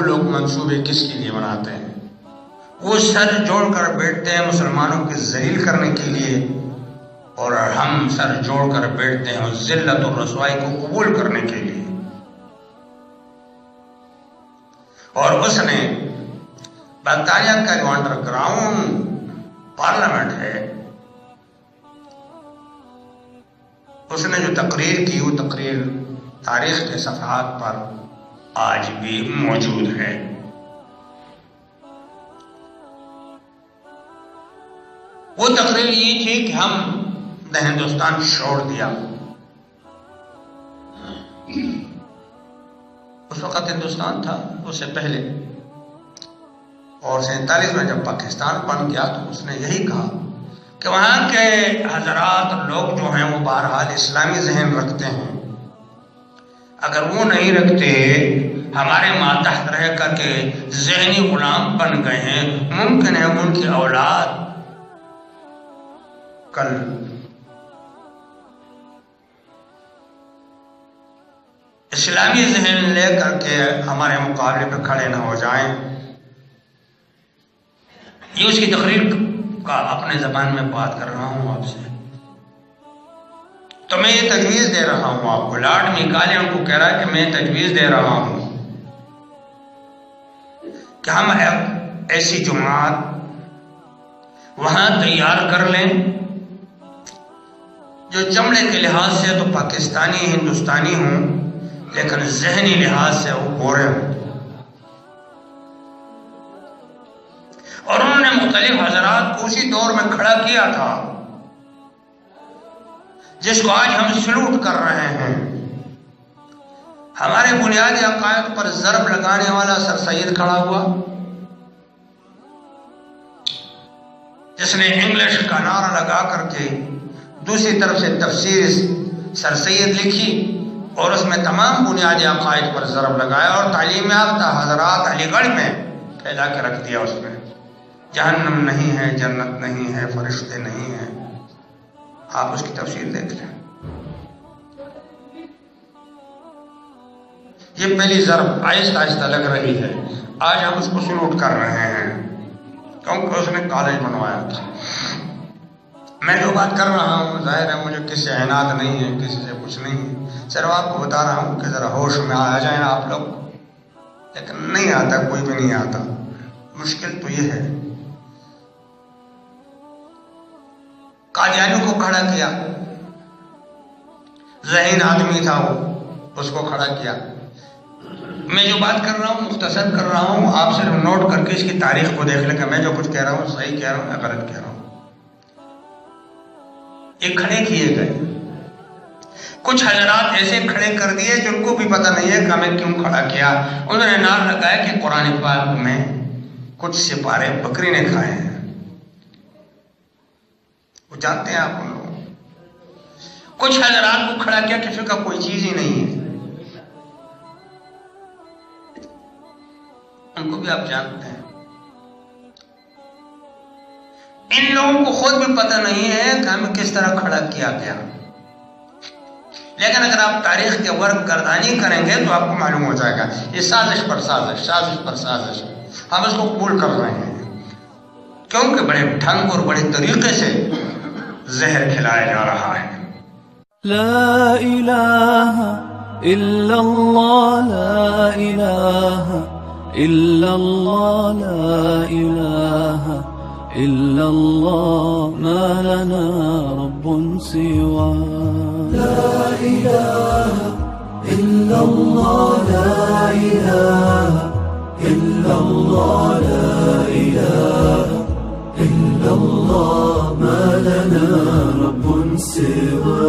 لوگ منصوبے کس کے لیے بناتے ہیں؟ وہ سر جوڑ کر بیٹھتے ہیں مسلمانوں کے ذلیل کرنے کے لیے، اور ہم سر جوڑ کر بیٹھتے ہیں ذلت اور رسوائی کو قبول کرنے کے لیے۔ اور اس نے برطانیہ کا جو انڈر گراؤنڈ پارلیمنٹ ہے، اس نے جو تقریر کی، وہ تقریر تاریخ کے صفحات پر آج بھی موجود ہے۔ وہ تقریر یہ تھی کہ ہم نے ہندوستان چھوڑ دیا۔ اس وقت ہندوستان تھا، اس سے پہلے، اور 47 میں جب پاکستان بن گیا تو اس نے یہی کہا کہ وہاں کے حضرات لوگ جو ہیں وہ بہرحال اسلامی ذہن رکھتے ہیں، اگر وہ نہیں رکھتے، ہمارے ماتحت رہ کر کے ذہنی غلام بن گئے ہیں، ممکن ہے ان کی اولاد کل اسلامی ذہن لے کر کے ہمارے مقابلے پہ کھڑے نہ ہو جائیں۔ یہ اس کی تقریر کا اپنے زبان میں بات کر رہا ہوں آپ سے، تو میں یہ تجویز دے رہا ہوں آپ کو۔ لارڈ میکالے ان کو کہہ رہا ہے کہ میں تجویز دے رہا ہوں کہ ہم ایسی جماعت وہاں تیار کر لیں جو چمڑے کے لحاظ سے تو پاکستانی ہندوستانی ہوں، لیکن ذہنی لحاظ سے وہ گورے ہوں۔ اور انہوں نے مختلف حضرات کو اسی دور میں کھڑا کیا تھا جس کو آج ہم سلوٹ کر رہے ہیں۔ ہمارے بنیادی عقائد پر ضرب لگانے والا سر سید کھڑا ہوا، جس نے انگلش کا نعرہ لگا کر کے دوسری طرف سے تفسیر سر سید لکھی اور اس میں تمام بنیادی عقائد پر ضرب لگایا، اور تعلیم یافتہ حضرات علی گڑھ میں پھیلا کے رکھ دیا۔ اس میں جہنم نہیں ہے، جنت نہیں ہے، فرشتے نہیں ہیں، آپ اس کی تفسیر دیکھ لیں۔ یہ پہلی ضرب آہستہ آہستہ لگ رہی ہے، آج ہم اس کو سلوٹ کر رہے ہیں کیونکہ اس نے کالج بنوایا تھا۔ میں جو بات کر رہا ہوں ظاہر ہے مجھے کسی سے عناد نہیں ہے، کسی سے کچھ نہیں ہے، صرف آپ کو بتا رہا ہوں کہ ذرا ہوش میں آ جائیں آپ لوگ، لیکن نہیں آتا، کوئی بھی نہیں آتا۔ مشکل تو یہ ہے، قادیانی کو کھڑا کیا، ذہین آدمی تھا وہ، اس کو کھڑا کیا۔ میں جو بات کر رہا ہوں مختصر کر رہا ہوں، آپ صرف نوٹ کر کے اس کی تاریخ کو دیکھ لیں کہ میں جو کچھ کہہ رہا ہوں صحیح کہہ رہا ہوں یا غلط کہہ رہا ہوں۔ یہ کھڑے کیے گئے، کچھ حضرات ایسے کھڑے کر دیے جن کو بھی پتہ نہیں ہے کہ ہمیں کیوں کھڑا کیا۔ انہوں نے نعرہ لگایا کہ قرآن پاک میں کچھ سپارے بکری نے کھائے ہیں، وہ جانتے ہیں آپ ان لوگوں۔ کچھ حضرات کو کھڑا کیا کہ فقہ کوئی چیز ہی نہیں ہے، ان کو بھی آپ جانتے ہیں۔ ان لوگوں کو خود بھی پتہ نہیں ہے کہ ہمیں کس طرح کھڑا کیا گیا، لیکن اگر آپ تاریخ کے ورق گردانی کریں گے تو آپ کو معلوم ہو جائے گا یہ سازش پر سازش، سازش پر سازش، ہم اس کو قبول کر رہے ہیں کیونکہ بڑے ڈھنگ اور بڑے طریقے سے زہر کھلایا جا رہا ہے۔ لا الہ الا اللہ، لا الہ الا اللہ، لا الہ الا اللہ، ما لنا رب سوا۔ لا الہ الا اللہ، لا الہ الا اللہ، لا الہ الا اللہ، ما لنا رب سوا۔